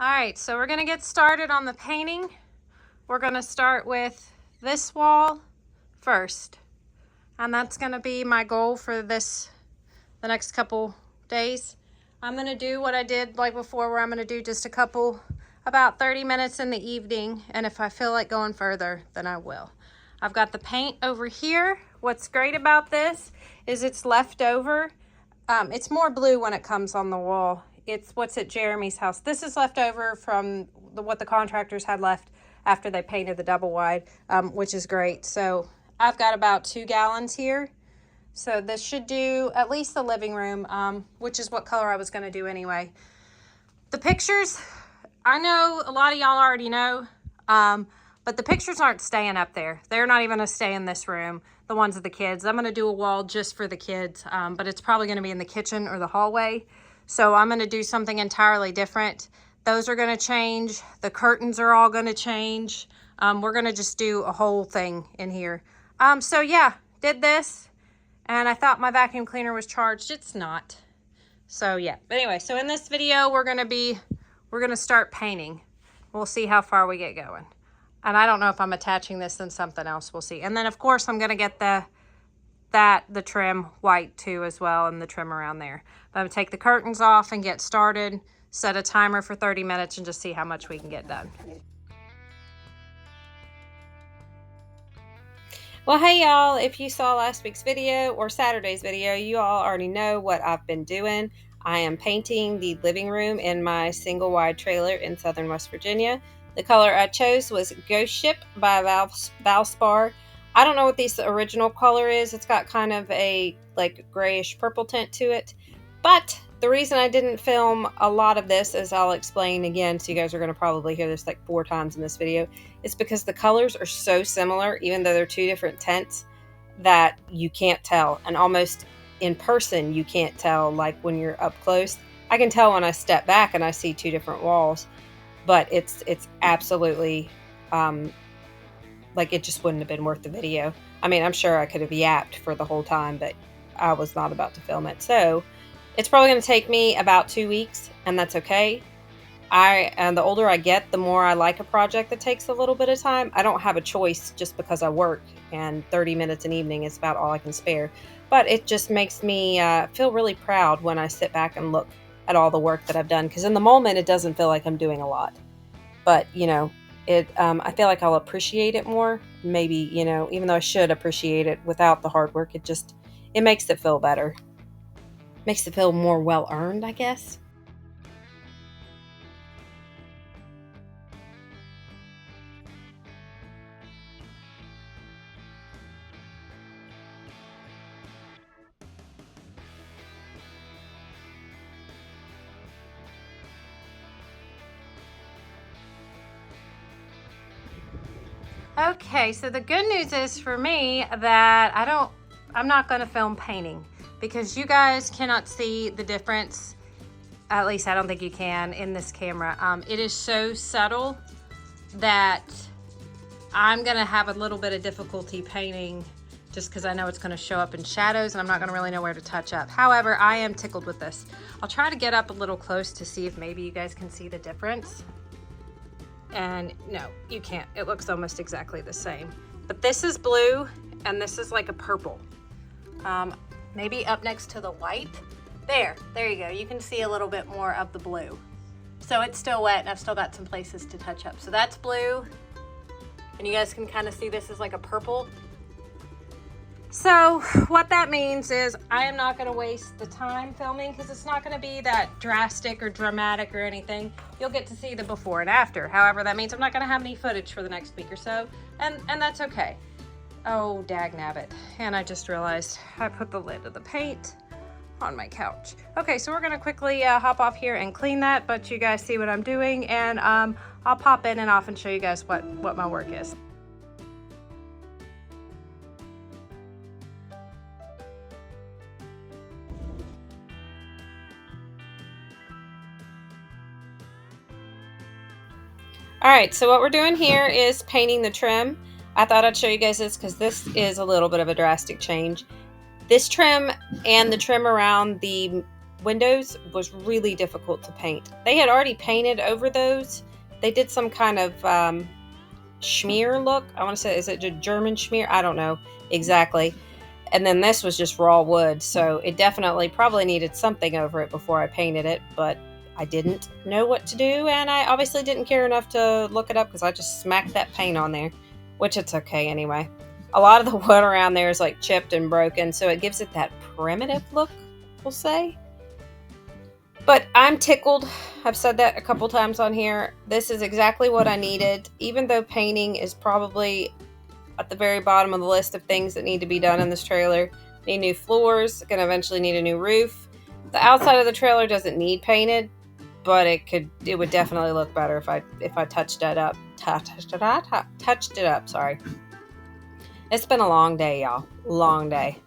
All right, so we're gonna get started on the painting. We're gonna start with this wall first. And that's gonna be my goal for the next couple days. I'm gonna do what I did like before, where I'm gonna do just about 30 minutes in the evening. And if I feel like going further, then I will. I've got the paint over here. What's great about this is it's left over. It's more blue when it comes on the wall. It's what's at Jeremy's house. This is left over from what the contractors had left after they painted the double wide, which is great. So I've got about 2 gallons here. So this should do at least the living room, which is what color I was going to do anyway. The pictures, I know a lot of y'all already know, but the pictures aren't staying up there. They're not even going to stay in this room, the ones of the kids. I'm going to do a wall just for the kids, but it's probably going to be in the kitchen or the hallway. So I'm going to do something entirely different. Those are going to change. The curtains are all going to change. We're going to just do a whole thing in here. So yeah, did this. And I thought my vacuum cleaner was charged. It's not. So yeah. But anyway, so in this video, we're going to start painting. We'll see how far we get going. And I don't know if I'm attaching this in something else. We'll see. And then of course I'm going to get the trim white too as well, and the trim around there. But I'm going to take the curtains off and get started, set a timer for 30 minutes and just see how much we can get done. Well, hey y'all, if you saw last week's video or Saturday's video, you all already know what I've been doing. I am painting the living room in my single wide trailer in Southern West Virginia. The color I chose was Ghost Ship by Valspar. I don't know what this original color is. It's got kind of a like grayish purple tint to it. But the reason I didn't film a lot of this, as I'll explain again, so you guys are going to probably hear this like 4 times in this video, is because the colors are so similar, even though they're 2 different tints, that you can't tell. And almost in person, you can't tell, like when you're up close. I can tell when I step back and I see 2 different walls, but it's absolutely, like it just wouldn't have been worth the video. I mean, I'm sure I could have yapped for the whole time, but I was not about to film it. So it's probably going to take me about 2 weeks, and that's okay. And the older I get, the more I like a project that takes a little bit of time. I don't have a choice just because I work, and 30 minutes an evening is about all I can spare. But it just makes me feel really proud when I sit back and look at all the work that I've done. Because in the moment, it doesn't feel like I'm doing a lot. But, you know, I feel like I'll appreciate it more. Maybe, you know, even though I should appreciate it without the hard work, it makes it feel better. Makes it feel more well-earned, I guess. Okay, so the good news is for me that I'm not going to film painting, because you guys cannot see the difference. At least I don't think you can in this camera. It is so subtle that I'm going to have a little bit of difficulty painting, just because I know it's going to show up in shadows and I'm not going to really know where to touch up. However, I am tickled with this. I'll try to get up a little close to see if maybe you guys can see the difference. And no, you can't. It looks almost exactly the same. But this is blue and this is like a purple. Maybe up next to the white. There you go. You can see a little bit more of the blue. So it's still wet and I've still got some places to touch up. So that's blue. And you guys can kind of see this is like a purple. So what that means is I am not going to waste the time filming, because it's not going to be that drastic or dramatic or anything. You'll get to see the before and after. However, that means I'm not going to have any footage for the next week or so, and that's okay. Oh, dagnabbit. And I just realized I put the lid of the paint on my couch. Okay, so we're going to quickly hop off here and clean that, but you guys see what I'm doing, and I'll pop in and off and show you guys what my work is. All right, so what we're doing here is painting the trim. I thought I'd show you guys this because this is a little bit of a drastic change. This trim and the trim around the windows was really difficult to paint. They had already painted over those. They did some kind of schmear look. I want to say, is it a German schmear? I don't know exactly. And then this was just raw wood, so it definitely probably needed something over it before I painted it, but I didn't know what to do, and I obviously didn't care enough to look it up because I just smacked that paint on there, which it's okay anyway. A lot of the wood around there is like chipped and broken, so it gives it that primitive look, we'll say. But I'm tickled. I've said that a couple times on here. This is exactly what I needed, even though painting is probably at the very bottom of the list of things that need to be done in this trailer. Need new floors, gonna eventually need a new roof. The outside of the trailer doesn't need painted, but it would definitely look better if I touched it up. Touched it up, sorry. It's been a long day, y'all. Long day.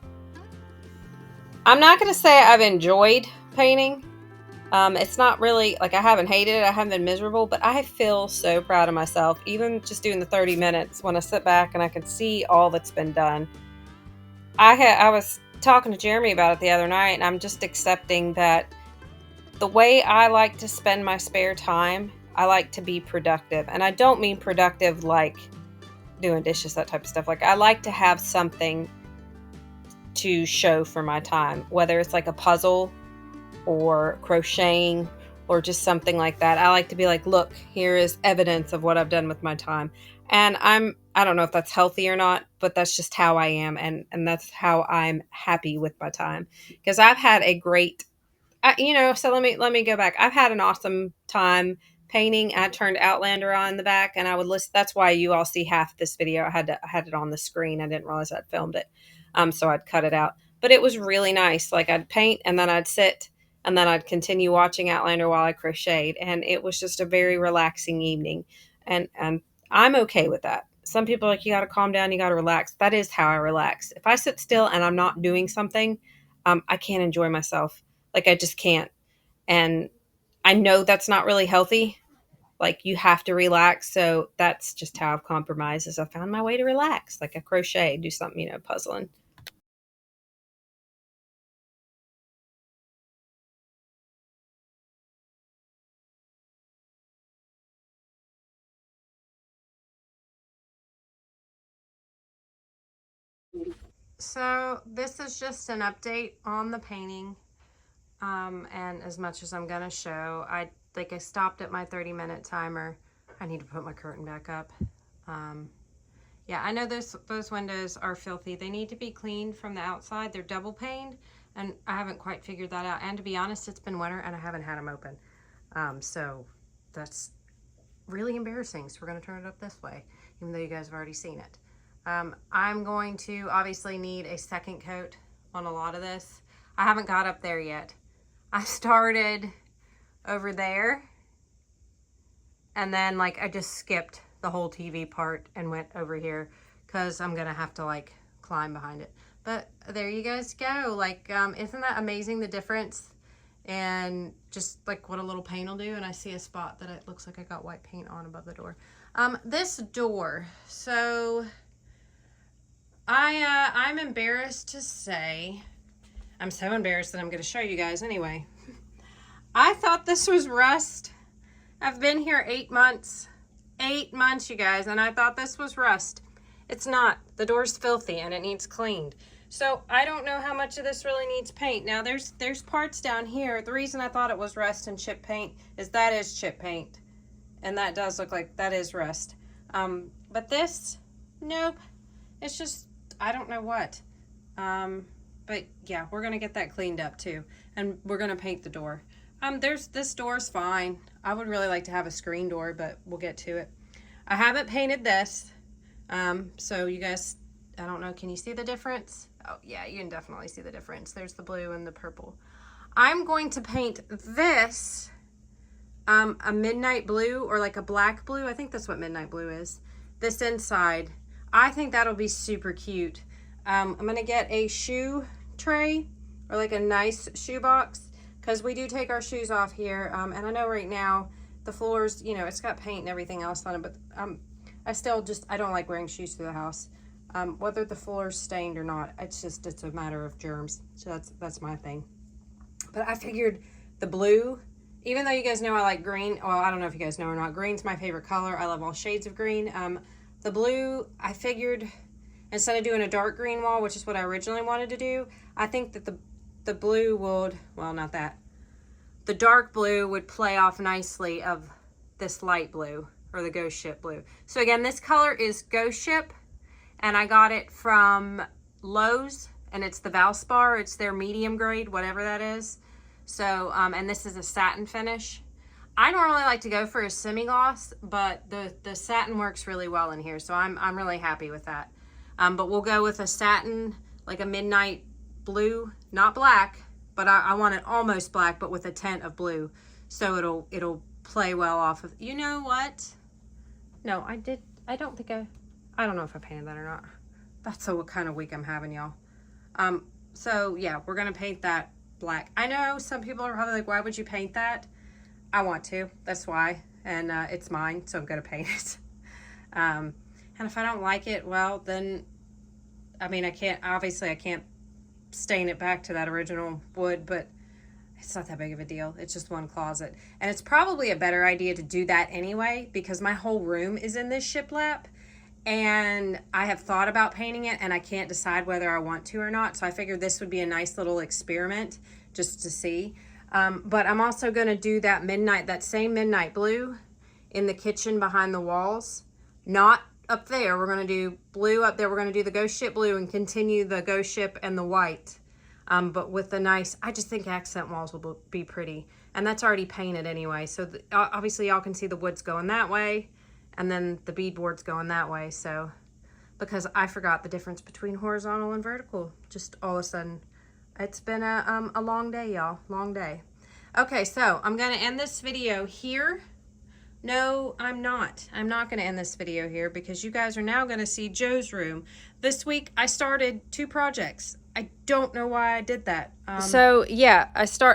I'm not gonna say I've enjoyed painting. It's not really, like, I haven't hated it, I haven't been miserable, but I feel so proud of myself, even just doing the 30 minutes when I sit back and I can see all that's been done. I was talking to Jeremy about it the other night, and I'm just accepting that the way I like to spend my spare time, I like to be productive. And I don't mean productive like doing dishes, that type of stuff. Like, I like to have something to show for my time, whether it's like a puzzle or crocheting or just something like that. I like to be like, look, here is evidence of what I've done with my time. And I don't know if that's healthy or not, but that's just how I am, and that's how I'm happy with my time. Because I've had a great so let me go back. I've had an awesome time painting. I turned Outlander on in the back, and I would listen. That's why you all see half this video. I had it on the screen. I didn't realize I'd filmed it, so I'd cut it out. But it was really nice. Like, I'd paint, and then I'd sit, and then I'd continue watching Outlander while I crocheted, and it was just a very relaxing evening, and I'm okay with that. Some people are like, you got to calm down, you got to relax. That is how I relax. If I sit still and I'm not doing something, I can't enjoy myself. Like, I just can't. And I know that's not really healthy. Like, you have to relax. So that's just how I've compromised, is I found my way to relax. Like, I crochet, do something, puzzling. So this is just an update on the painting. And as much as I'm gonna show, I stopped at my 30-minute timer. I need to put my curtain back up. Yeah, I know those windows are filthy. They need to be cleaned from the outside. They're double paned, and I haven't quite figured that out. And to be honest, it's been winter and I haven't had them open. So that's really embarrassing. So we're gonna turn it up this way, even though you guys have already seen it. I'm going to obviously need a second coat on a lot of this. I haven't got up there yet. I started over there, and then I just skipped the whole TV part and went over here because I'm gonna have to climb behind it. But there you guys go. Isn't that amazing, the difference? And just what a little paint will do. And I see a spot that it looks like I got white paint on above the door. This door, so I'm embarrassed to say, I'm so embarrassed that I'm going to show you guys anyway. I thought this was rust. I've been here 8 months. 8 months, you guys, and I thought this was rust. It's not. The door's filthy and it needs cleaned. So I don't know how much of this really needs paint. Now there's parts down here. The reason I thought it was rust and chip paint is that is chip paint. And that does look like that is rust. But this, nope. It's just, I don't know what. But yeah, we're gonna get that cleaned up too. And we're gonna paint the door. This door's fine. I would really like to have a screen door, but we'll get to it. I haven't painted this. So you guys, I don't know, can you see the difference? Oh yeah, you can definitely see the difference. There's the blue and the purple. I'm going to paint this a midnight blue, or a black blue. I think that's what midnight blue is. This inside. I think that'll be super cute. I'm gonna get a shoe tray, or a nice shoe box, because we do take our shoes off here. And I know right now the floors, it's got paint and everything else on it, but I don't like wearing shoes through the house. Whether the floor's stained or not, it's a matter of germs. So that's my thing. But I figured the blue, even though you guys know I like green, well, I don't know if you guys know or not, green's my favorite color. I love all shades of green. The blue, I figured instead of doing a dark green wall, which is what I originally wanted to do, I think that the blue would, well, not that. The dark blue would play off nicely of this light blue, or the Ghost Ship blue. So again, this color is Ghost Ship, and I got it from Lowe's, and it's the Valspar. It's their medium grade, whatever that is. So, and this is a satin finish. I normally like to go for a semi-gloss, but the satin works really well in here, so I'm really happy with that. But we'll go with a satin, like a midnight blue, not black, but I want it almost black, but with a tint of blue, so it'll play well off of. You know what? No, I don't know if I painted that or not. That's the kind of week I'm having, y'all. So yeah, we're gonna paint that black. I know some people are probably like, why would you paint that? I want to, that's why, and it's mine, so I'm gonna paint it. And if I don't like it, well, then, I mean, I can't stain it back to that original wood, but it's not that big of a deal. It's just one closet. And it's probably a better idea to do that anyway, because my whole room is in this shiplap, and I have thought about painting it, and I can't decide whether I want to or not. So I figured this would be a nice little experiment just to see. But I'm also going to do that same midnight blue in the kitchen behind the walls. Not up there. We're going to do blue up there. We're going to do the Ghost Ship blue and continue the Ghost Ship and the white. But with the nice, I just think accent walls will be pretty. And that's already painted anyway. So obviously y'all can see the wood's going that way, and then the beadboard's going that way. So, because I forgot the difference between horizontal and vertical, just all of a sudden. It's been a long day, y'all, long day. Okay, so I'm gonna end this video here. No, I'm not. I'm not gonna end this video here because you guys are now gonna see Joe's room. This week I started 2 projects. I don't know why I did that. So yeah,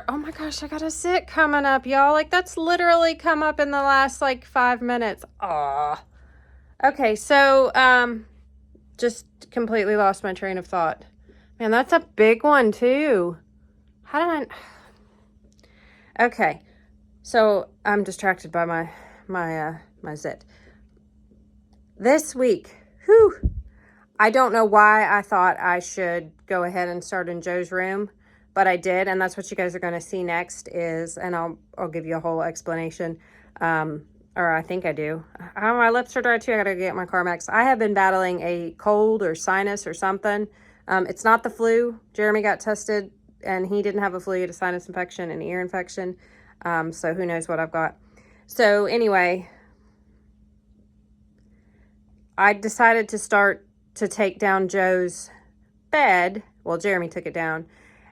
oh my gosh, I got a sit coming up, y'all. Like that's literally come up in the last like 5 minutes. Aw. Okay, so just completely lost my train of thought. Man, that's a big one too. How did I? Okay, so I'm distracted by my zit. This week, whew, I don't know why I thought I should go ahead and start in Joe's room, but I did, and that's what you guys are going to see next is, and I'll give you a whole explanation, or I think I do. My lips are dry too. I got to get my Carmex. I have been battling a cold or sinus or something. It's not the flu. Jeremy got tested and he didn't have a flu. He had a sinus infection and ear infection. So who knows what I've got. So anyway, I decided to take down Joe's bed. Well, Jeremy took it down,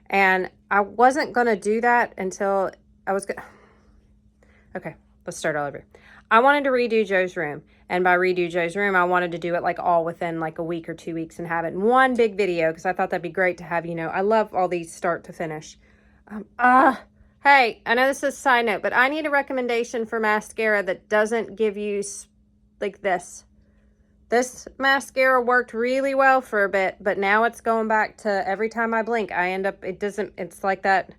and I wasn't going to do that until okay, let's start all over. I wanted to redo Joe's room, and by redo Joe's room, I wanted to do it like all within like a week or 2 weeks and have it in one big video because I thought that'd be great to have, I love all these start to finish. Hey, I know this is a side note, but I need a recommendation for mascara that doesn't give you like this. This mascara worked really well for a bit, but now it's going back to every time I blink, it's like that.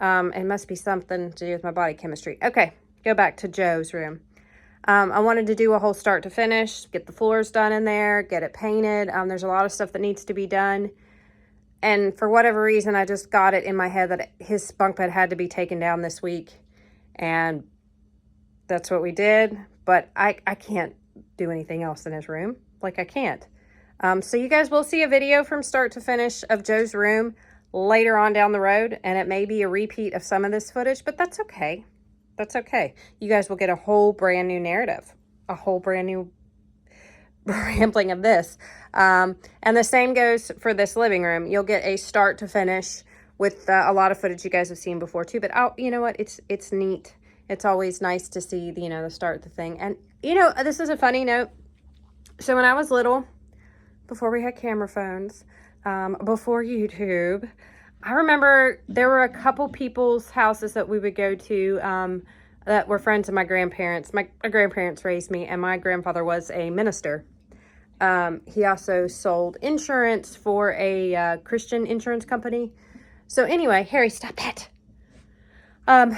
It must be something to do with my body chemistry. Okay, go back to Joe's room. I wanted to do a whole start to finish, get the floors done in there, get it painted. There's a lot of stuff that needs to be done. And for whatever reason, I just got it in my head that his bunk bed had to be taken down this week. And that's what we did. But I can't do anything else in his room. Like, I can't. So you guys will see a video from start to finish of Joe's room later on down the road. And it may be a repeat of some of this footage, but that's okay. That's okay. You guys will get a whole brand new narrative. A whole brand new rambling of this. And the same goes for this living room. You'll get a start to finish with a lot of footage you guys have seen before too. But you know what? It's neat. It's always nice to see, the start the thing. And, this is a funny note. So when I was little, before we had camera phones, before YouTube, I remember there were a couple people's houses that we would go to that were friends of my grandparents. My grandparents raised me, and my grandfather was a minister. He also sold insurance for a Christian insurance company. So anyway, Harry, stop that. Um,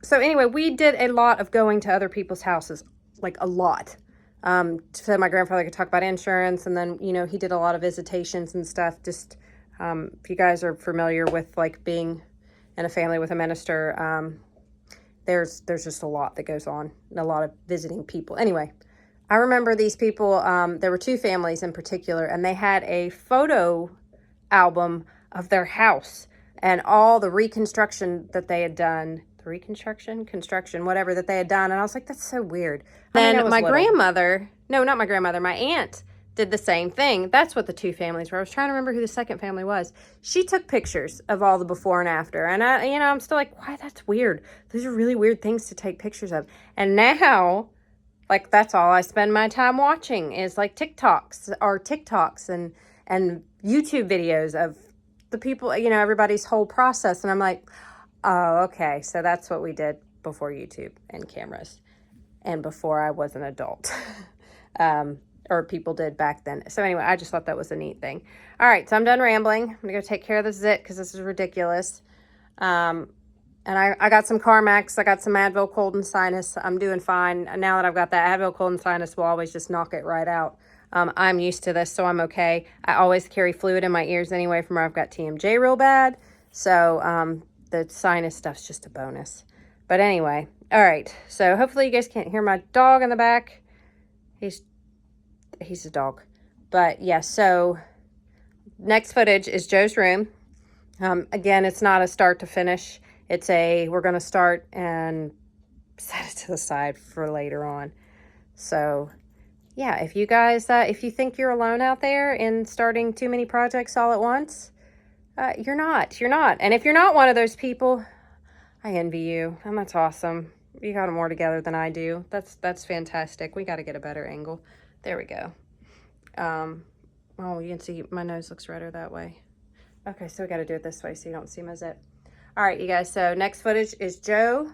so anyway, we did a lot of going to other people's houses, like a lot. So my grandfather could talk about insurance, and then, you know, he did a lot of visitations and stuff. Just, if you guys are familiar with like being in a family with a minister, there's just a lot that goes on, a lot of visiting people. Anyway, I remember these people, there were two families in particular, and they had a photo album of their house and all the reconstruction that they had done. Construction, whatever that they had done. And I was like, that's so weird. Then my grandmother, no, not my grandmother, my aunt did the same thing. That's what the two families were. I was trying to remember who the second family was. She took pictures of all the before and after. And I, you know, I'm still like, why? That's weird. Those are really weird things to take pictures of. And now, like, that's all I spend my time watching is like TikToks and YouTube videos of the people, you know, everybody's whole process. And I'm like, oh, okay. So that's what we did before YouTube and cameras and before I was an adult. Or people did back then. So anyway, I just thought that was a neat thing. All right, so I'm done rambling. I'm gonna go take care of this zit because this is ridiculous. And I got some Carmex. I got some Advil cold and sinus. I'm doing fine. Now that I've got that, Advil cold and sinus will always just knock it right out. I'm used to this, so I'm okay. I always carry fluid in my ears anyway from where I've got TMJ real bad. So the sinus stuff's just a bonus. But anyway, all right. So hopefully you guys can't hear my dog in the back. He's a dog. But yeah, so next footage is Joe's room. Again, it's not a start to finish. It's we're going to start and set it to the side for later on. So yeah, if you guys, if you think you're alone out there in starting too many projects all at once, you're not. And if you're not one of those people, I envy you. And that's awesome. You got it more together than I do. That's fantastic. We got to get a better angle. There we go. Oh, you can see my nose looks redder that way. Okay, so we got to do it this way so you don't see my zit. All right, you guys. So next footage is Joe.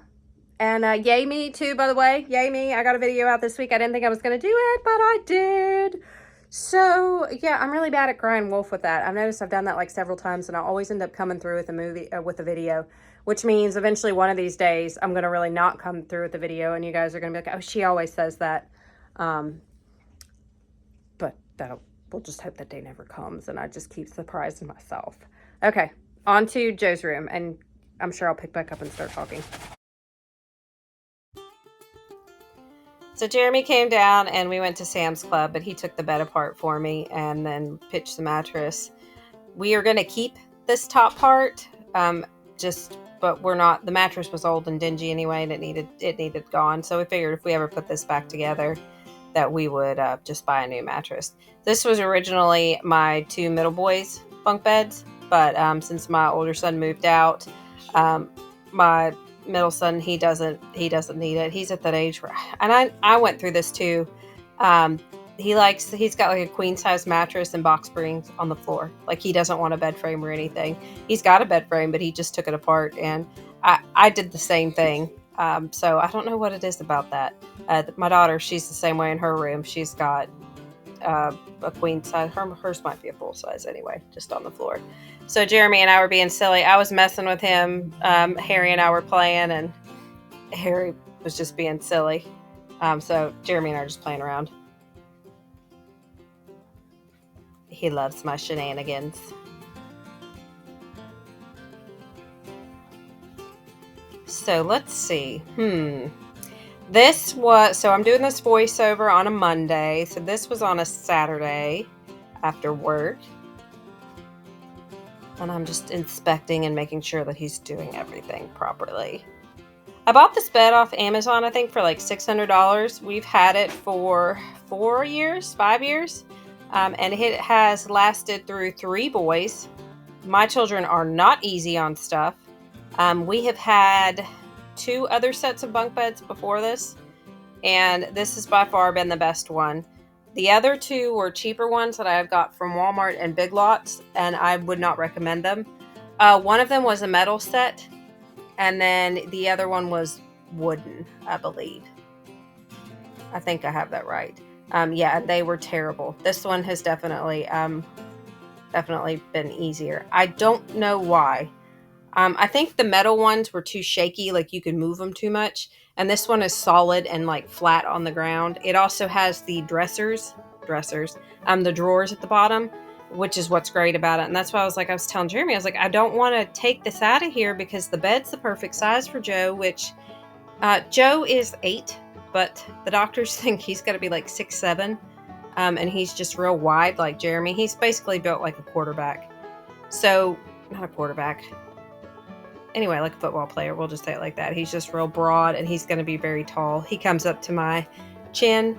And yay me too, by the way. Yay me. I got a video out this week. I didn't think I was going to do it, but I did. So yeah, I'm really bad at crying wolf with that. I've noticed I've done that like several times, and I always end up coming through with with a video, which means eventually one of these days I'm going to really not come through with the video, and you guys are going to be like, oh, she always says that. But we'll just hope that day never comes, and I just keep surprising myself. Okay, on to Joe's room, and I'm sure I'll pick back up and start talking. So Jeremy came down and we went to Sam's Club, but he took the bed apart for me and then pitched the mattress. We are going to keep this top part, but we're not, the mattress was old and dingy anyway, and it needed gone. So we figured if we ever put this back together that we would just buy a new mattress. This was originally my two middle boys' bunk beds, but since my older son moved out, my middle son, he doesn't need it. He's at that age where, and I went through this too. He's got like a queen size mattress and box springs on the floor. Like, he doesn't want a bed frame or anything. He's got a bed frame, but he just took it apart, and I did the same thing. So I don't know what it is about that. My daughter, she's the same way in her room. She's got a queen size. Hers might be a full size anyway, just on the floor. So Jeremy and I were being silly. I was messing with him. Harry and I were playing, and Harry was just being silly. So Jeremy and I are just playing around. He loves my shenanigans. So let's see. So I'm doing this voiceover on a Monday. So this was on a Saturday after work. And I'm just inspecting and making sure that he's doing everything properly. I bought this bed off Amazon, I think, for like $600. We've had it for 5 years. And it has lasted through 3 boys. My children are not easy on stuff. We have had 2 other sets of bunk beds before this, and this has by far been the best one. The other 2 were cheaper ones that I've got from Walmart and Big Lots, and I would not recommend them. One of them was a metal set, and then the other one was wooden, I believe. I think I have that right. Yeah, they were terrible. This one has definitely been easier. I don't know why. I think the metal ones were too shaky, like you could move them too much. And this one is solid and like flat on the ground. It also has the the drawers at the bottom, which is what's great about it. And that's why I was telling Jeremy, I was like, I don't want to take this out of here because the bed's the perfect size for Joe, which Joe is 8, but the doctors think he's got to be like 6'7". And he's just real wide like Jeremy. He's basically built like a quarterback. So, not a quarterback. Anyway, like a football player, we'll just say it like that. He's just real broad and he's going to be very tall. He comes up to my chin,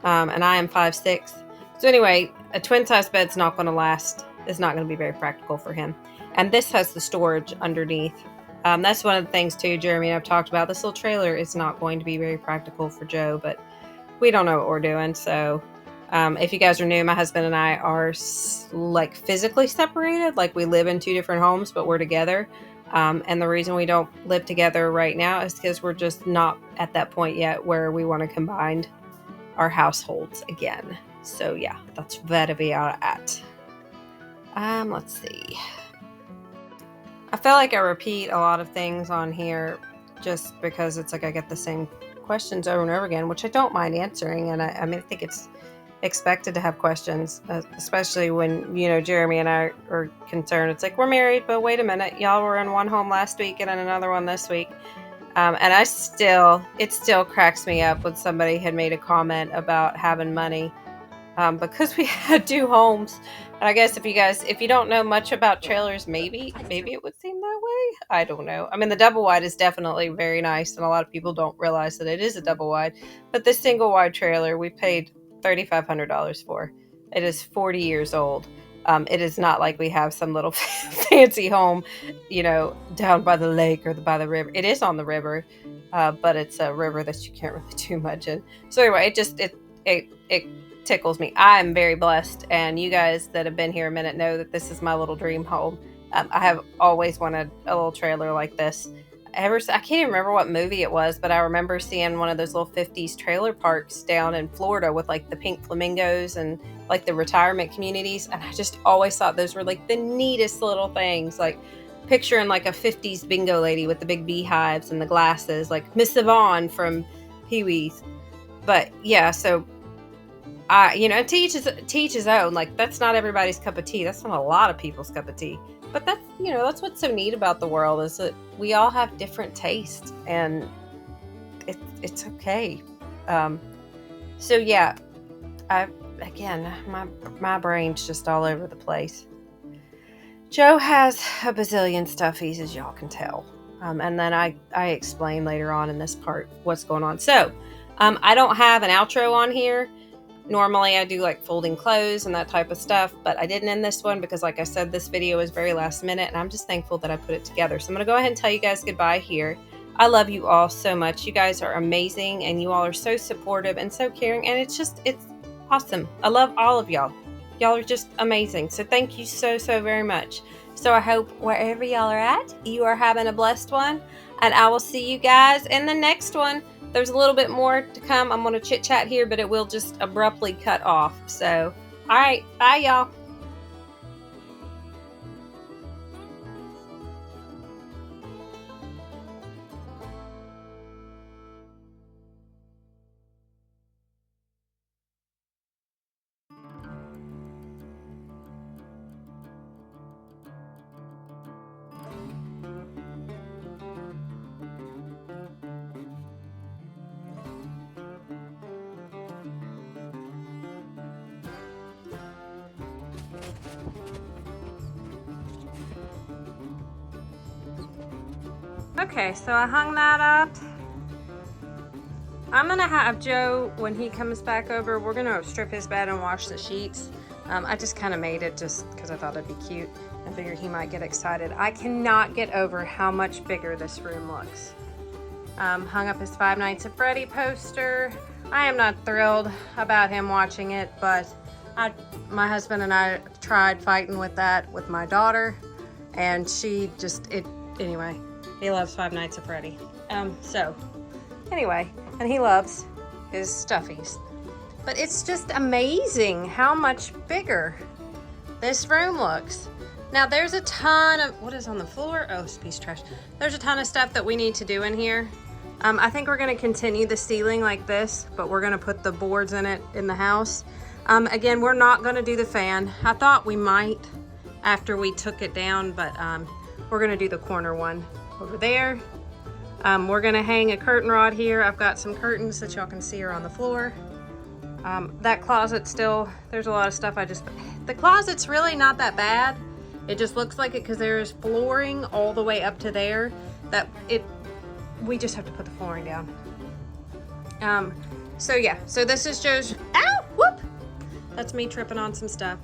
and I am 5'6". So anyway, a twin size bed's not going to last. It's not going to be very practical for him. And this has the storage underneath. That's one of the things too, Jeremy and I've talked about. This little trailer is not going to be very practical for Joe, but we don't know what we're doing. So if you guys are new, my husband and I are like physically separated. Like we live in 2 different homes, but we're together. And the reason we don't live together right now is because we're just not at that point yet where we want to combine our households again. So yeah, that's where we are at. Let's see. I feel like I repeat a lot of things on here just because it's like I get the same questions over and over again, which I don't mind answering. And I mean, I think it's expected to have questions, especially when, you know, Jeremy and I are concerned. It's like, we're married, but wait a minute, y'all were in one home last week and in another one this week. And it still cracks me up when somebody had made a comment about having money because we had 2 homes. And I guess if you don't know much about trailers, maybe it would seem that way. I don't know. I mean, the double wide is definitely very nice, and a lot of people don't realize that it is a double wide. But this single wide trailer, we paid $3,500 for. It is 40 years old. It is not like we have some little fancy home, you know, down by the lake or by the river. It is on the river, but it's a river that you can't really do much in. So anyway, it tickles me. I'm very blessed, and you guys that have been here a minute know that this is my little dream home. I have always wanted a little trailer like this. I can't even remember what movie it was, but I remember seeing one of those little 50s trailer parks down in Florida with like the pink flamingos and like the retirement communities. And I just always thought those were like the neatest little things, like picturing like a 50s bingo lady with the big beehives and the glasses, like Miss Yvonne from Pee-wee's. But yeah, so you know, to each his own. Like, that's not everybody's cup of tea. That's not a lot of people's cup of tea. But that's, you know, that's what's so neat about the world, is that we all have different tastes, and it's okay. So yeah, my brain's just all over the place. Joe has a bazillion stuffies, as y'all can tell. And then I explain later on in this part what's going on. So I don't have an outro on here. Normally I do like folding clothes and that type of stuff, but I didn't in this one because, like I said, this video is very last minute, and I'm just thankful that I put it together. So I'm going to go ahead and tell you guys goodbye here. I love you all so much. You guys are amazing, and you all are so supportive and so caring, and it's awesome. I love all of y'all. Y'all are just amazing. So thank you so very much. So I hope wherever y'all are at, you are having a blessed one, and I will see you guys in the next one. There's a little bit more to come. I'm going to chit chat here, but it will just abruptly cut off. So, all right. Bye, y'all. Okay, so I hung that up. I'm gonna have Joe, when he comes back over, we're gonna strip his bed and wash the sheets. I just kind of made it just because I thought it'd be cute. I figured he might get excited. I cannot get over how much bigger this room looks. Hung up his Five Nights at Freddy poster. I am not thrilled about him watching it, but my husband and I tried fighting with that with my daughter, and anyway, he loves Five Nights at Freddy. So anyway, and he loves his stuffies. But it's just amazing how much bigger this room looks. Now there's a ton of, what is on the floor? Oh, it's a piece of trash. There's a ton of stuff that we need to do in here. I think we're gonna continue the ceiling like this, but we're gonna put the boards in it in the house. Again, we're not gonna do the fan. I thought we might after we took it down, but we're gonna do the corner one over there. We're gonna hang a curtain rod here. I've got some curtains that y'all can see are on the floor. That closet still, there's a lot of stuff the closet's really not that bad. It just looks like it because there's flooring all the way up to there we just have to put the flooring down. So yeah, so this is Joe's, ow, whoop! That's me tripping on some stuff.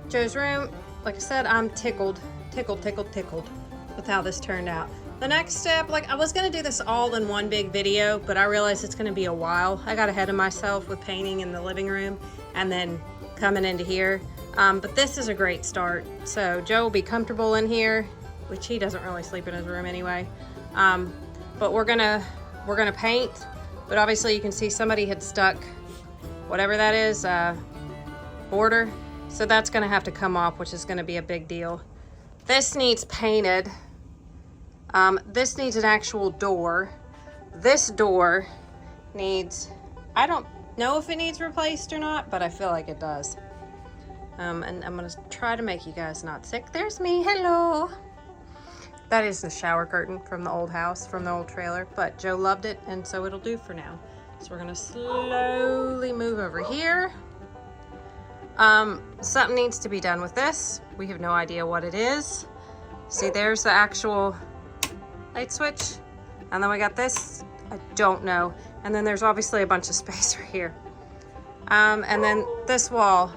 Joe's room, like I said, I'm tickled with how this turned out. The next step, like I was gonna do this all in one big video, but I realized it's gonna be a while. I got ahead of myself with painting in the living room and then coming into here. But this is a great start. So Joe will be comfortable in here, which he doesn't really sleep in his room anyway. But we're gonna paint, but obviously you can see somebody had stuck whatever that is, border. So that's gonna have to come off, which is gonna be a big deal. This needs painted. This needs an actual door. This door needs, I don't know if it needs replaced or not, but I feel like it does. And I'm gonna try to make you guys not sick. There's me, hello. That is the shower curtain from the old house, from the old trailer, but Joe loved it, and so it'll do for now. So we're gonna slowly move over here. Something needs to be done with this. We have no idea what it is. See, there's the actual light switch. And then we got this, I don't know. And then there's obviously a bunch of space right here. And then this wall,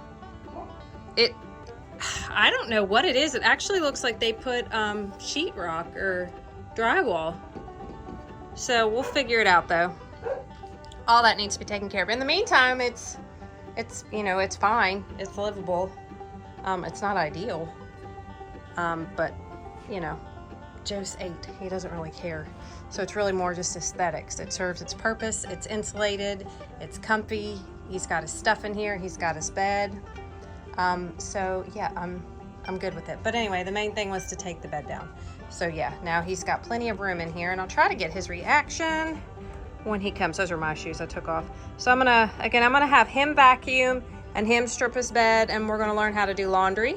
I don't know what it is. It actually looks like they put sheetrock or drywall. So we'll figure it out though. All that needs to be taken care of. In the meantime, it's you know, it's fine. It's livable. It's not ideal. But you know, Joe's 8. He doesn't really care. So it's really more just aesthetics. It serves its purpose. It's insulated. It's comfy. He's got his stuff in here. He's got his bed. So yeah, I'm good with it. But anyway, the main thing was to take the bed down. So yeah, now he's got plenty of room in here, and I'll try to get his reaction when he comes. Those are my shoes I took off. So I'm gonna have him vacuum and him strip his bed, and we're gonna learn how to do laundry.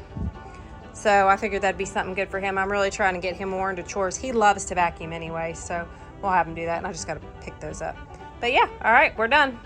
So I figured that'd be something good for him. I'm really trying to get him more into chores. He loves to vacuum anyway, so we'll have him do that, and I just gotta pick those up. But yeah, all right, we're done.